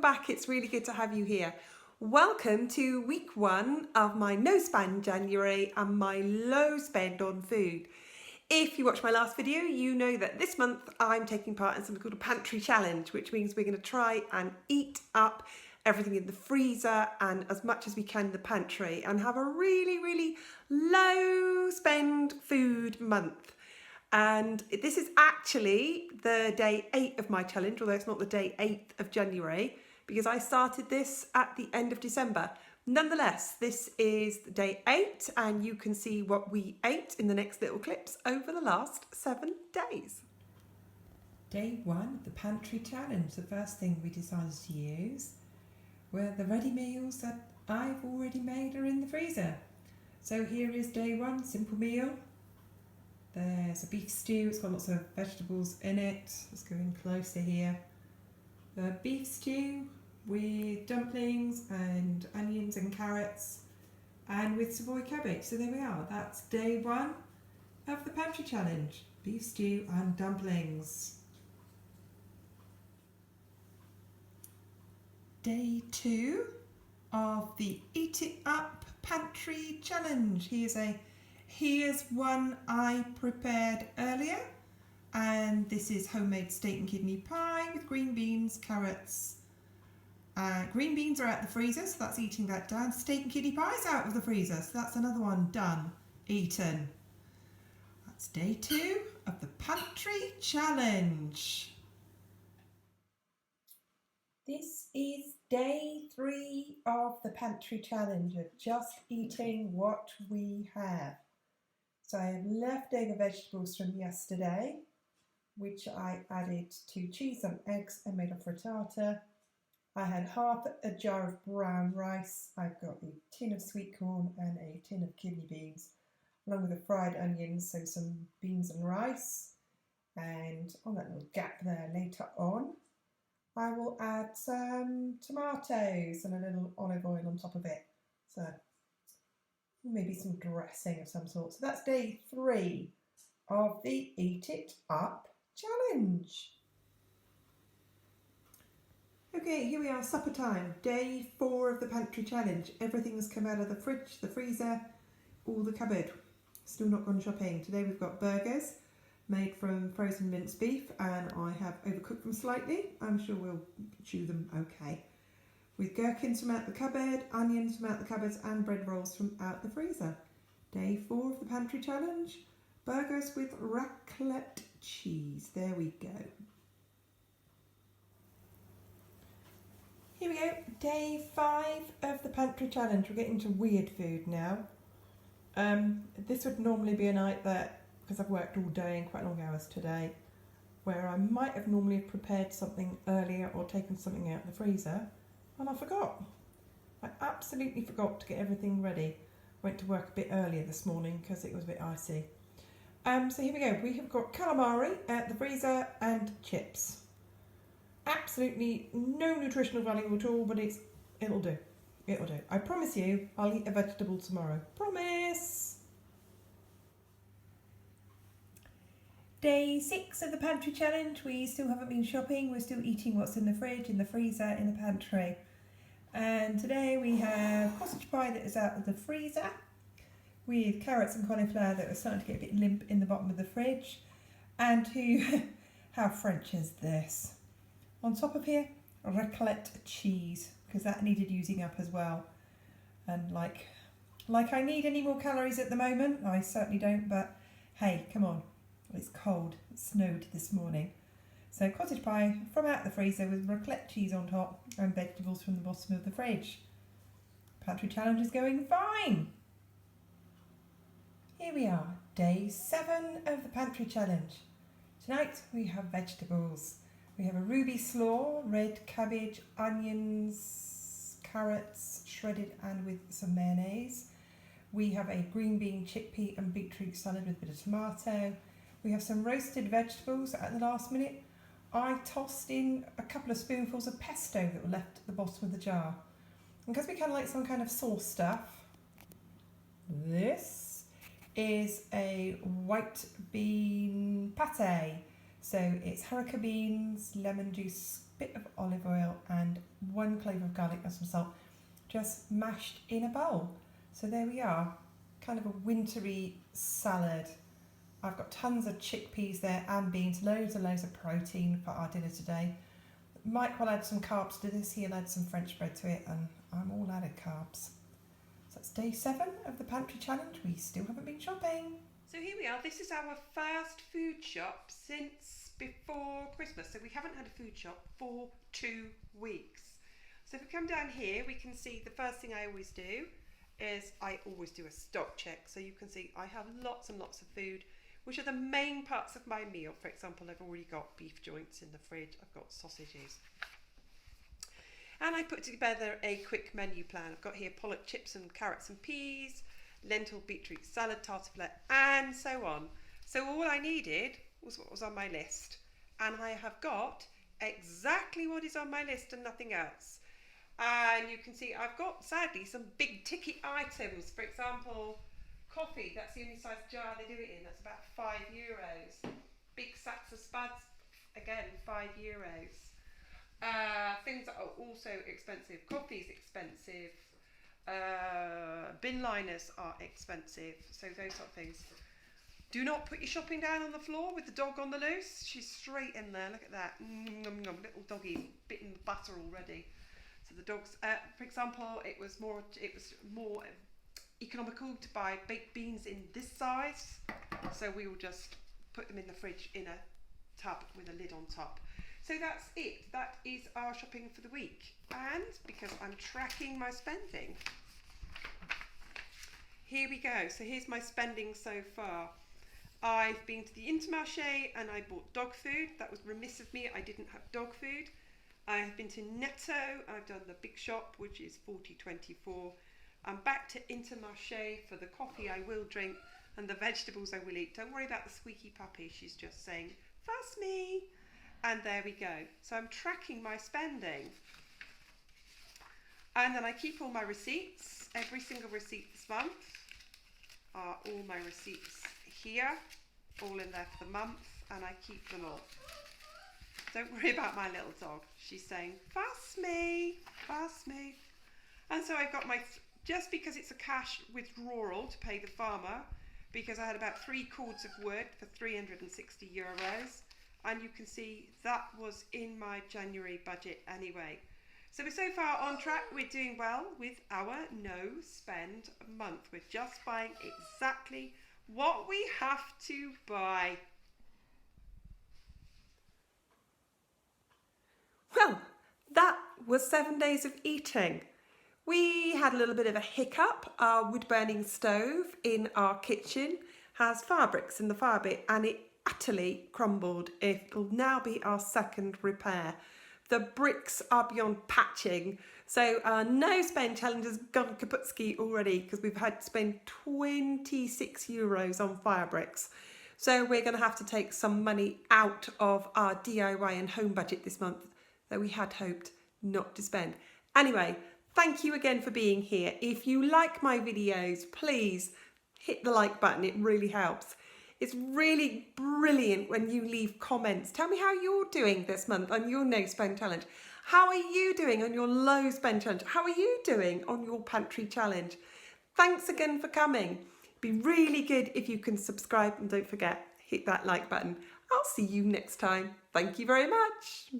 back. It's really good to have you here. Welcome to week 1 of my no spend January and my low spend on food. If you watched my last video, you know that this month I'm taking part in something called a pantry challenge, which means we're going to try and eat up everything in the freezer and as much as we can in the pantry and have a really low spend food month. And this is actually the day 8 of my challenge, although it's not the day 8th of January, because I started this at the end of December. Nonetheless, this is day 8 and you can see what we ate in the next little clips over the last 7 days. Day 1 of the pantry challenge. The first thing we decided to use were the ready meals that I've already made are in the freezer. So here is day 1, simple meal. There's a beef stew, it's got lots of vegetables in it. Let's go in closer here. The beef stew with dumplings and onions and carrots and with Savoy cabbage. So there we are, that's day 1 of the pantry challenge. Beef stew and dumplings. Day 2 of the Eat It Up pantry challenge. Here's one I prepared earlier, and this is homemade steak and kidney pie with green beans, carrots. Green beans are out the freezer, so that's eating that down. Steak and kidney pie is out of the freezer, so that's another one done, eaten. That's day 2 of the pantry challenge. This is day 3 of the pantry challenge of just eating what we have. So I have leftover vegetables from yesterday, which I added to cheese and eggs and made a frittata. I had half a jar of brown rice. I've got a tin of sweet corn and a tin of kidney beans, along with the fried onions, so some beans and rice. And on that little gap there later on, I will add some tomatoes and a little olive oil on top of it. So maybe some dressing of some sort. So that's day 3 of the Eat It Up challenge. Okay, here we are, supper time. Day 4 of the pantry challenge. Everything's come out of the fridge, the freezer, all the cupboard. Still not gone shopping. Today we've got burgers made from frozen minced beef, and I have overcooked them slightly. I'm sure we'll chew them okay. With gherkins from out the cupboard, onions from out the cupboards and bread rolls from out the freezer. Day 4 of the pantry challenge, burgers with raclette cheese. There we go. Here we go, day 5 of the pantry challenge. We're getting to weird food now. This would normally be a night that, because I've worked all day and quite long hours today, where I might have normally prepared something earlier or taken something out of the freezer. And I forgot. I absolutely forgot to get everything ready. Went to work a bit earlier this morning because it was a bit icy. So here we go. We have got calamari at the freezer and chips. Absolutely no nutritional value at all, but it'll do. It'll do. I promise you, I'll eat a vegetable tomorrow. Promise! Day 6 of the pantry challenge. We still haven't been shopping. We're still eating what's in the fridge, in the freezer, in the pantry. And today we have sausage pie that is out of the freezer with carrots and cauliflower that are starting to get a bit limp in the bottom of the fridge. And how French is this? On top of here, raclette cheese, because that needed using up as well. And like I need any more calories at the moment, I certainly don't, but hey, come on. It's cold, it snowed this morning. So cottage pie from out the freezer with raclette cheese on top and vegetables from the bottom of the fridge. Pantry challenge is going fine. Here we are, day 7 of the pantry challenge. Tonight we have vegetables. We have a ruby slaw, red cabbage, onions, carrots, shredded and with some mayonnaise. We have a green bean, chickpea and beetroot salad with a bit of tomato. We have some roasted vegetables at the last minute. I tossed in a couple of spoonfuls of pesto that were left at the bottom of the jar. And because we kind of like some kind of sauce stuff, this is a white bean pate. So it's haricot beans, lemon juice, bit of olive oil and 1 clove of garlic and some salt, just mashed in a bowl. So there we are, kind of a wintry salad. I've got tons of chickpeas there and beans, loads and loads of protein for our dinner today. Mike will add some carbs to this, he'll add some French bread to it, and I'm all out of carbs. So that's day 7 of the pantry challenge. We still haven't been shopping. So here we are, this is our first food shop since before Christmas. So we haven't had a food shop for 2 weeks. So if we come down here, we can see the first thing I always do is I always do a stock check. So you can see I have lots and lots of food, which are the main parts of my meal. For example, I've already got beef joints in the fridge, I've got sausages. And I put together a quick menu plan. I've got here pollock chips and carrots and peas, lentil beetroot salad, tartiflette, and so on. So all I needed was what was on my list. And I have got exactly what is on my list and nothing else. And you can see I've got, sadly, some big ticket items. For example, coffee, that's the only size jar they do it in, that's about €5. Big sacks of spuds, again, €5. Things that are also expensive. Coffee's expensive. Bin liners are expensive. So those sort of things. Do not put your shopping down on the floor with the dog on the loose. She's straight in there, look at that. Little doggy, bitten the butter already. So the dogs, for example, it was more economical to buy baked beans in this size, so we will just put them in the fridge in a tub with a lid on top. So that's it, that is our shopping for the week. And because I'm tracking my spending, here we go. So here's my spending so far. I've been to the Intermarché and I bought dog food. That was remiss of me, I didn't have dog food. I have been to Netto, I've done the big shop, which is 40.24. I'm back to Intermarché for the coffee I will drink and the vegetables I will eat. Don't worry about the squeaky puppy, she's just saying, fuss me. And there we go. So I'm tracking my spending. And then I keep all my receipts. Every single receipt this month are all my receipts here, all in there for the month, and I keep them all. Don't worry about my little dog. She's saying, fuss me, fuss me. And so I've got my, just because it's a cash withdrawal to pay the farmer, because I had about 3 cords of wood for €360. And you can see that was in my January budget anyway. So we're so far on track, we're doing well with our no spend month. We're just buying exactly what we have to buy. Well, that was 7 days of eating. We had a little bit of a hiccup. Our wood-burning stove in our kitchen has fire bricks in the fire pit and it utterly crumbled. It'll now be our second repair. The bricks are beyond patching. So our no spend challenge has gone kaputski already because we've had to spend €26 on fire bricks. So we're going to have to take some money out of our DIY and home budget this month that we had hoped not to spend. Anyway, thank you again for being here. If you like my videos, please hit the like button. It really helps. It's really brilliant when you leave comments. Tell me how you're doing this month on your no spend challenge. How are you doing on your low spend challenge? How are you doing on your pantry challenge? Thanks again for coming. It'd be really good if you can subscribe and don't forget, hit that like button. I'll see you next time. Thank you very much.